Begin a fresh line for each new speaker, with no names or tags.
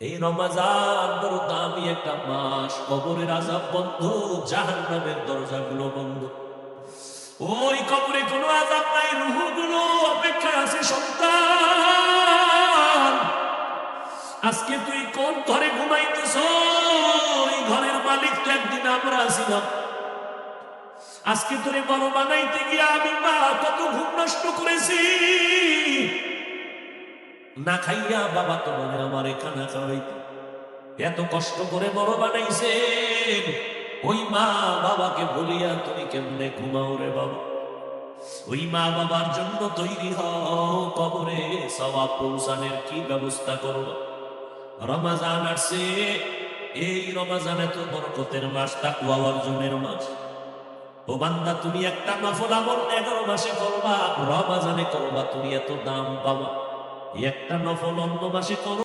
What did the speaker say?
এই রমজান বড় দামি একটা মাস, কবরের আযাব বন্ধ, জাহান্নামের দরজাগুলো বন্ধ। ওই কবরে কোনো আযাব নাই, রূহগুলো অপেক্ষায় আছে। সন্তান, আজকে তুই কোন ঘরে ঘুমাইতেছ? ওই ঘরের মালিক তো একদিন আমরা ছিলাম। আজকে তোরে বড় বানাইতে গিয়ে আমি মা কত ঘুম নষ্ট করেছি। না খাইয়া বাবা তোমার আমার খানা খাওয়াইতে এত কষ্ট করে বড় বানাইছেন। ওই মা বাবাকে বলিয়া তুমি কেমনে ঘুমাও রে বাবা? ওই মা বাবার জন্য তৈরি হও, কবরে সওয়াব পৌঁছানোর কি ব্যবস্থা করব। রমজান আসছে, এই রমজানে তো বরকতের মাস, তাকওয়া অর্জনের মাস। ও বান্দা, তুমি একটা নফল আমল 11 মাসে করবা, রমজানে করবা, তুমি এত দাম পাবা। একটা নফল অন্য মাসে করো।